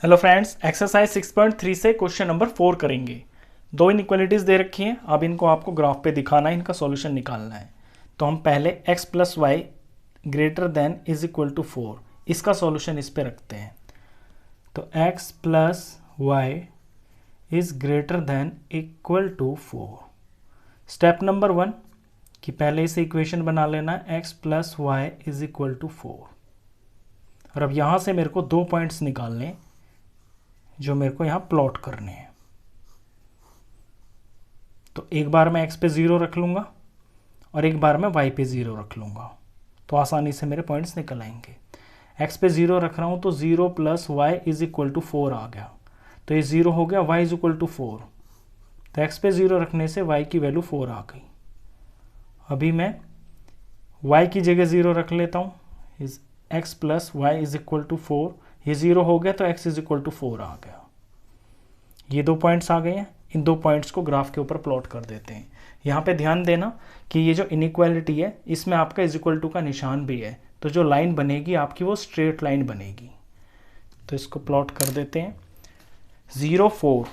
Hello friends, exercise 6.3 से question number 4 करेंगे। दो इनइक्वालिटीज़ दे रखी हैं। अब इनको आपको ग्राफ पे दिखाना है, इनका सॉल्यूशन निकालना है। तो हम पहले x plus Y greater than is equal to 4, इसका सॉल्यूशन इस पे रखते हैं। तो x plus Y is greater than equal to 4। Step number 1 कि पहले इसे इक्वेशन बना लेना है, x plus Y is equal to 4। और अब यहाँ से मेरे को दो पॉइंट्स निकालने जो मेरे को यहाँ प्लॉट करने हैं। तो एक बार मैं x पे 0 रख लूँगा और एक बार मैं y पे 0 रख लूँगा, तो आसानी से मेरे पॉइंट्स निकल आएंगे। x पे 0 रख रहा हूँ तो 0 plus Y is equal to 4 आ गया, तो ये 0 हो गया, y इज इक्वल टू 4। तो x पे 0 रखने से y की वैल्यू 4 आ गई। अभी मैं y की जगह 0 रख लेता हूँ, is x plus Y is equal to 4। ये 0 हो गया तो x इज इक्वल टू 4 आ गया। ये दो पॉइंट्स आ गए हैं। इन दो पॉइंट्स को ग्राफ के ऊपर प्लॉट कर देते हैं। यहाँ पे ध्यान देना कि ये जो इनइक्वालिटी है इसमें आपका इज इक्वल टू का निशान भी है, तो जो लाइन बनेगी आपकी वो स्ट्रेट लाइन बनेगी। तो इसको प्लॉट कर देते हैं। 0 4,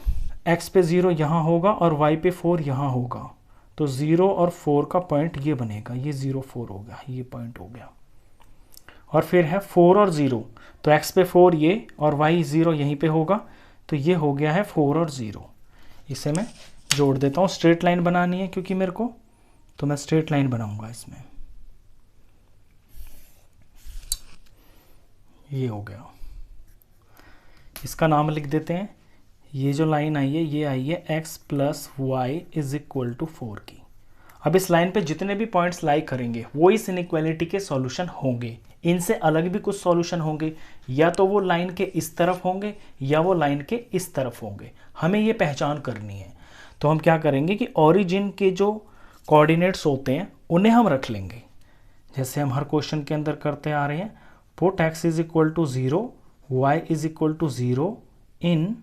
x पे 0 यहाँ होगा और y पे 4 यहाँ होगा, तो 0 और 4 का पॉइंट ये बनेगा। ये 0 4 हो गया, ये पॉइंट हो गया। और फिर है 4 और 0, तो x पे 4 ये और y 0 यहीं पे होगा, तो ये हो गया है 4 और 0। इसे मैं जोड़ देता हूँ। स्ट्रेट लाइन बनानी है क्योंकि मेरे को, तो मैं स्ट्रेट लाइन बनाऊंगा इसमें। ये हो गया, इसका नाम लिख देते हैं। ये जो लाइन आई है ये आई है x plus Y is equal to 4 की। अब इस लाइन पे जितने भी पॉइंट्स लाई करेंगे वो इस इनइक्वालिटी के सॉल्यूशन होंगे। इनसे अलग भी कुछ सॉल्यूशन होंगे, या तो वो लाइन के इस तरफ होंगे या वो लाइन के इस तरफ होंगे। हमें ये पहचान करनी है। तो हम क्या करेंगे कि ओरिजिन के जो कोऑर्डिनेट्स होते हैं उन्हें हम रख लेंगे, जैसे हम हर क्वेश्चन के अंदर करते आ रहे हैं। Put x is equal to 0, y is equal to 0 in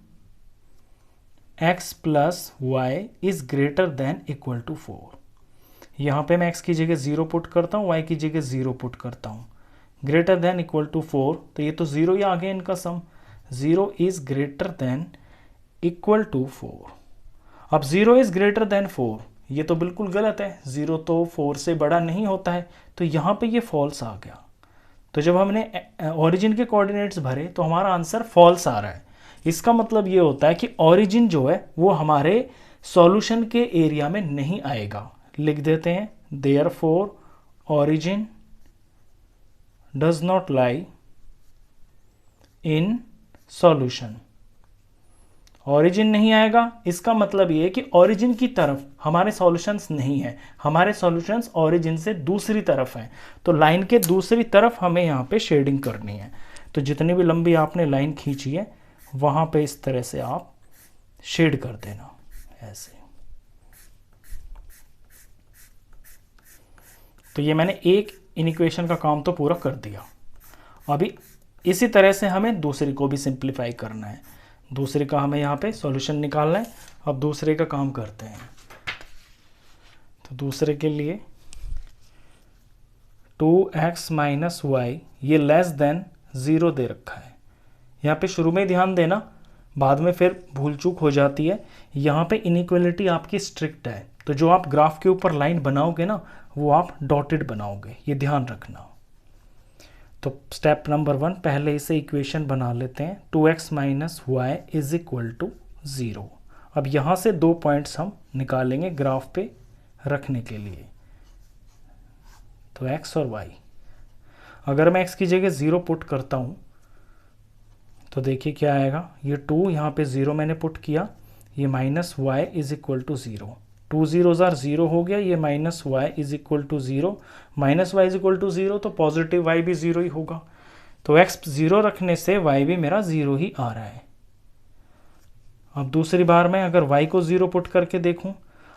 x plus Y is greater than equal to 4। यहाँ पे मैं x की जगह 0 पुट करता हूँ, y की जगह 0 पुट करता हूँ। ग्रेटर देन इक्वल टू 4, तो ये तो 0 ही आ गया इनका sum. 0 is greater than equal to 4। अब 0 इज ग्रेटर देन 4, ये तो बिल्कुल गलत है। 0 तो 4 से बड़ा नहीं होता है, तो यहाँ पे ये फॉल्स आ गया। तो जब हमने ओरिजिन के कोऑर्डिनेट्स भरे तो हमारा आंसर फॉल्स आ रहा है। इसका मतलब ये होता है कि ओरिजिन जो है वो हमारे सॉल्यूशन के एरिया में नहीं आएगा। लिख देते हैं, therefore origin does not lie in solution. Origin नहीं आएगा, इसका मतलब ये है कि ओरिजिन की तरफ हमारे सॉल्यूशंस नहीं है। हमारे सॉल्यूशंस ओरिजिन से दूसरी तरफ हैं, तो लाइन के दूसरी तरफ हमें यहाँ पे शेडिंग करनी है। तो जितनी भी लंबी आपने लाइन खींची है वहाँ पे इस तरह से आप शेड कर देना, ऐसे। तो ये मैंने एक इनइक्वेशन का काम तो पूरा कर दिया। अभी इसी तरह से हमें दूसरे को भी सिंप्लीफाई करना है। दूसरे का हमें यहाँ पे सॉल्यूशन निकालना है। अब दूसरे का काम करते हैं। तो दूसरे के लिए 2x माइनस वाई ये लेस देन 0 दे रखा है। यहाँ पे शुरू में ध्यान देना, बाद में फिर भूल चूक हो जाती है। यहाँ पे इनइक्वालिटी आपकी स्ट्रिक्ट है, तो जो आप ग्राफ के ऊपर लाइन बनाओगे ना वो आप डॉटेड बनाओगे, ये ध्यान रखना। तो स्टेप नंबर 1, पहले इसे इक्वेशन बना लेते हैं। 2x minus y is equal to 0। अब यहाँ से दो पॉइंट्स हम निकालेंगे ग्राफ पे रखने के लिए, तो x और y। अगर मैं x की जगह 0 पुट करता हूँ तो देखिए क्या आएगा। ये 2 यहाँ पे 0 मैंने पुट किया, ये minus y is equal to 0। 2 0s are 0 हो गया, ये minus y is equal to 0। Minus y is equal to 0, तो पॉजिटिव वाई भी 0 ही होगा। तो x 0 रखने से y भी मेरा 0 ही आ रहा है। अब दूसरी बार मैं अगर y को 0 पुट करके देखूं,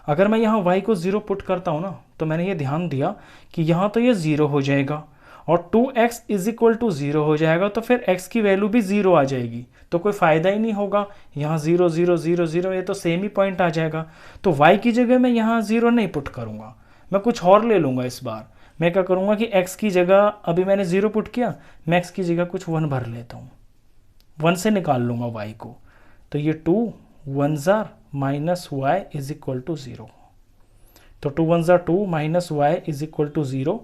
अगर मैं यहाँ y को 0 पुट करता हूँ ना, तो मैंने ये ध्यान दिया कि यहाँ तो ये 0 हो जाएगा और 2x इज इक्वल टू 0 हो जाएगा, तो फिर x की वैल्यू भी 0 आ जाएगी, तो कोई फ़ायदा ही नहीं होगा। यहाँ 0 0 0 0 ये तो सेम ही पॉइंट आ जाएगा। तो y की जगह मैं यहाँ 0 नहीं पुट करूँगा, मैं कुछ और ले लूँगा। इस बार मैं क्या करूँगा कि x की जगह, अभी मैंने 0 पुट किया, मैं x की जगह कुछ 1 भर लेता हूँ। 1 से निकाल लूँगा y को, तो ये 2 1 जार minus y is equal to 0। तो 2 1 जार 2 minus y is equal to 0,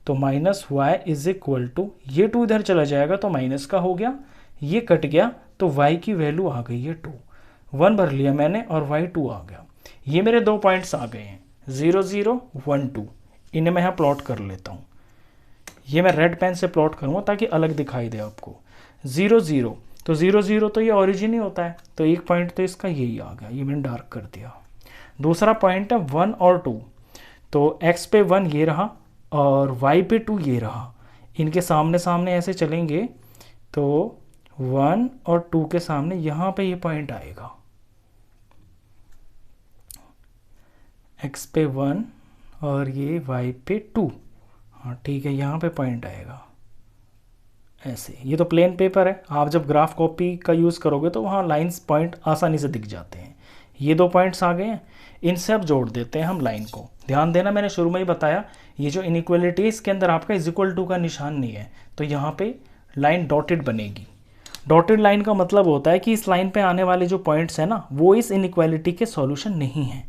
तो minus y is equal to, ये 2 इधर चला जाएगा तो माइनस का हो गया, ये कट गया तो y की वैल्यू आ गई है 2। 1 भर लिया मैंने और y 2 आ गया। ये मेरे 2 पॉइंट्स आ गए हैं 0 0 1 2। इन्हें मैं यहाँ प्लॉट कर लेता हूँ। ये मैं रेड पेन से प्लॉट करूँगा ताकि अलग दिखाई दे आपको। 0 0, तो 0 0 तो ये ओरिजिन ही होता है, तो एक पॉइंट तो इसका यही आ गया, ये मैंने डार्क कर दिया। दूसरा पॉइंट है 1 और 2, तो x पे 1 ये रहा और y पे 2 ये रहा। इनके सामने सामने ऐसे चलेंगे तो 1 और 2 के सामने यहाँ पे ये पॉइंट आएगा, x पे 1 और ये y पे 2। हाँ ठीक है, यहाँ पे पॉइंट आएगा ऐसे। ये तो प्लेन पेपर है, आप जब ग्राफ कॉपी का यूज़ करोगे तो वहाँ लाइंस पॉइंट आसानी से दिख जाते हैं। ये 2 पॉइंट्स आ गए हैं, इनसे अब जोड़ देते हैं हम लाइन को। ध्यान देना, मैंने शुरू में ही बताया ये जो इनइक्वालिटी है इसके अंदर आपका इज इक्वल टू का निशान नहीं है, तो यहाँ पे लाइन डॉटेड बनेगी। डॉटेड लाइन का मतलब होता है कि इस लाइन पे आने वाले जो पॉइंट्स हैं ना, वो इस इनइक्वालिटी के सॉल्यूशन नहीं है।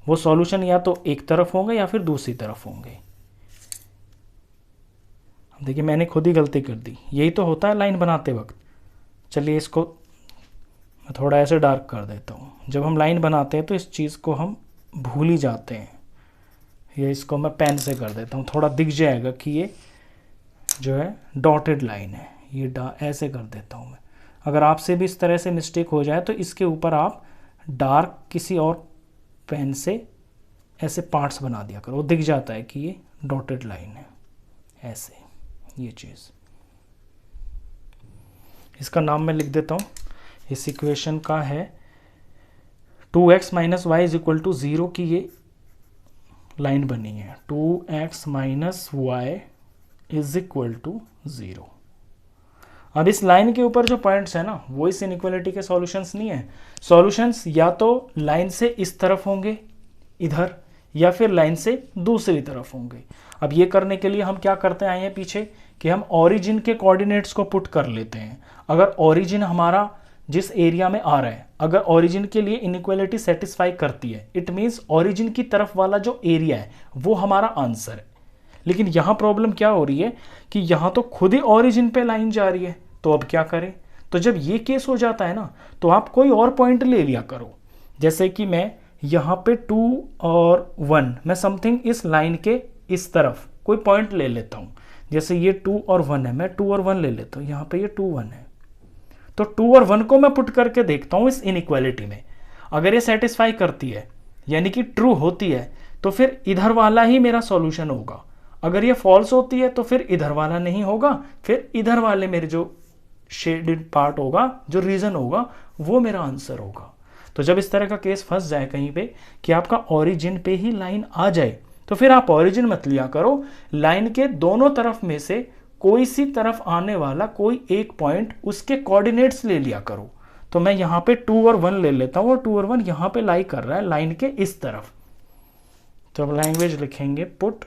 वो सॉल्यूशन या तो एक तरफ होंगे या फिर दूसरी तरफ होंगे। देखिए मैंने खुद ही गलती कर दी, यही तो होता है लाइन बनाते वक्त। चलिए इसको मैं थोड़ा ऐसे डार्क कर देता हूँ। जब हम लाइन बनाते हैं तो इस चीज़ को हम भूल ही जाते हैं। ये इसको मैं पेन से कर देता हूँ, थोड़ा दिख जाएगा कि ये जो है डॉटेड लाइन है। ये ऐसे कर देता हूँ मैं। अगर आपसे भी इस तरह से मिस्टेक हो जाए तो इसके ऊपर आप डार्क किसी और पेन से ऐसे पार्ट्स बना दिया करो, वो दिख जाता है कि ये डॉटेड लाइन है। ऐसे ये चीज़, इसका नाम मैं लिख देता हूँ। इस इक्वेशन का है 2x minus y is equal to 0 की ये लाइन बनी है। 2x minus y is equal to 0। अब इस लाइन के ऊपर जो पॉइंट्स है ना, वो इस इनइक्वालिटी के सॉल्यूशंस नहीं है। सॉल्यूशंस या तो लाइन से इस तरफ होंगे इधर, या फिर लाइन से दूसरी तरफ होंगे। अब ये करने के लिए हम क्या करते आए हैं पीछे कि हम ओरिजिन के कोऑर्डिनेट्स को पुट कर लेते हैं। अगर ओरिजिन हमारा जिस एरिया में आ रहा है, अगर ओरिजिन के लिए इनइक्वालिटी सेटिस्फाई करती है, इट मीन्स ओरिजिन की तरफ वाला जो एरिया है वो हमारा आंसर है। लेकिन यहाँ प्रॉब्लम क्या हो रही है कि यहाँ तो खुद ही ओरिजिन पे लाइन जा रही है, तो अब क्या करें। तो जब ये केस हो जाता है ना, तो आप कोई और पॉइंट ले लिया करो। जैसे कि मैं यहाँ पे 2 और 1, मैं समथिंग इस लाइन के इस तरफ कोई पॉइंट ले लेता हूँ। जैसे ये 2 और 1 है, मैं 2 और 1 ले लेता हूँ। यहाँ पे ये 2 1 है, तो 2 और 1 को मैं पुट करके देखता हूँ इस इनइक्वालिटी में। अगर ये सेटिस्फाई करती है यानी कि ट्रू होती है, तो फिर इधर वाला ही मेरा सॉल्यूशन होगा। अगर ये फॉल्स होती है तो फिर इधर वाला नहीं होगा, फिर इधर वाले मेरे जो शेडेड पार्ट होगा, जो रीजन होगा, वो मेरा आंसर होगा। तो जब इस तरह का केस फंस जाए कहीं पे कि आपका ओरिजिन पे ही लाइन आ जाए, तो फिर आप ओरिजिन मत लिया करो, लाइन के दोनों तरफ में से कोई सी तरफ आने वाला कोई एक पॉइंट, उसके कोऑर्डिनेट्स ले लिया करो। तो मैं यहाँ पे 2 और 1 ले लेता हूँ और 2 और 1 यहाँ पे लाई कर रहा है लाइन के इस तरफ। तो अब लैंग्वेज लिखेंगे put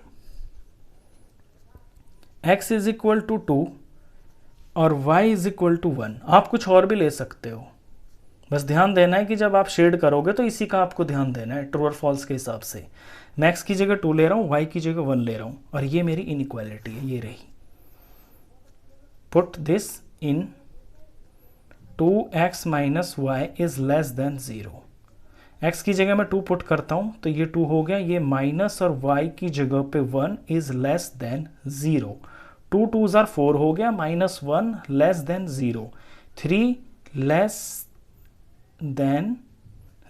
x is equal to 2 और y इज इक्वल टू 1। आप कुछ और भी ले सकते हो, बस ध्यान देना है कि जब आप शेड करोगे तो इसी का आपको ध्यान देना है ट्रू और फॉल्स के हिसाब से। मैं x की जगह 2 ले रहा हूँ, y की जगह 1 ले रहा हूँ, और ये मेरी इनइक्वालिटी है, ये रही। Put this in 2x minus y is less than 0। x की जगह मैं 2 पुट करता हूँ तो ये 2 हो गया, ये माइनस और y की जगह पे 1 is less than 0। 2 2s are 4 हो गया, minus 1 less than 0, 3 less than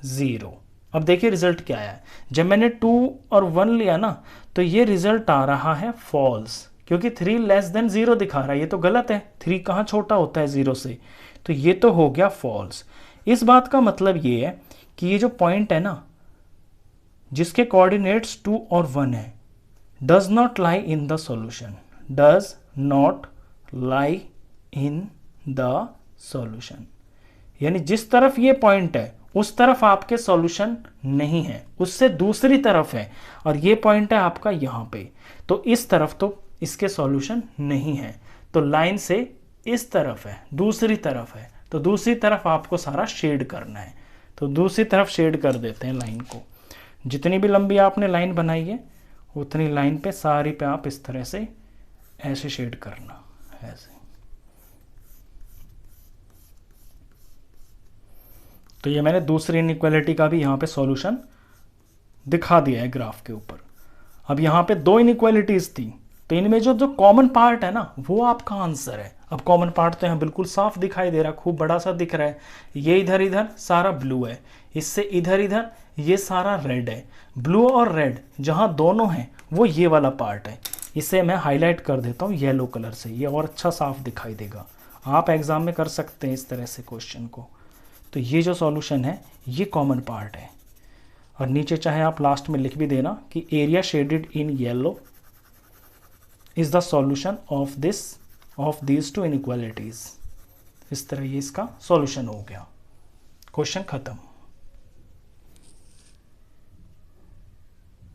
0। अब देखिए रिजल्ट क्या आया है। जब मैंने 2 और 1 लिया ना, तो ये रिजल्ट आ रहा है फॉल्स, क्योंकि 3 लेस देन 0 दिखा रहा है। ये तो गलत है, 3 कहाँ छोटा होता है 0 से, तो ये तो हो गया फॉल्स। इस बात का मतलब ये है कि ये जो पॉइंट है ना, जिसके कोऑर्डिनेट्स 2 और 1 है, does not lie in the solution, does not lie in the solution. यानी जिस तरफ ये पॉइंट है उस तरफ आपके सॉल्यूशन नहीं है, उससे दूसरी तरफ है, और ये पॉइंट है आपका यहाँ पे, तो इस तरफ तो इसके सॉल्यूशन नहीं है। तो लाइन से इस तरफ है, दूसरी तरफ है, तो दूसरी तरफ आपको सारा शेड करना है। तो दूसरी तरफ शेड कर देते हैं लाइन को। जितनी भी लंबी आपने लाइन बनाई है उतनी लाइन पे सारी पे आप इस तरह से ऐसे शेड करना, ऐसे। तो ये मैंने दूसरी इनइक्वालिटी का भी यहाँ पे सॉल्यूशन दिखा दिया है ग्राफ के ऊपर। अब यहाँ पे दो इनइक्वालिटीज थी, तो इनमें जो जो कॉमन पार्ट है ना वो आपका आंसर है। अब कॉमन पार्ट तो यहाँ बिल्कुल साफ दिखाई दे रहा है, खूब बड़ा सा दिख रहा है। ये इधर इधर सारा ब्लू है, इससे इधर इधर ये सारा रेड है। ब्लू और रेड जहाँ दोनों हैं वो ये वाला पार्ट है। इसे मैं हाईलाइट कर देता हूँ येलो कलर से, ये और अच्छा साफ दिखाई देगा। आप एग्जाम में कर सकते हैं इस तरह से क्वेश्चन को। तो ये जो सॉल्यूशन है ये कॉमन पार्ट है। और नीचे चाहे आप लास्ट में लिख भी देना कि area shaded in yellow is the solution of these two inequalities. इस तरह ये इसका सॉल्यूशन हो गया। क्वेश्चन खत्म।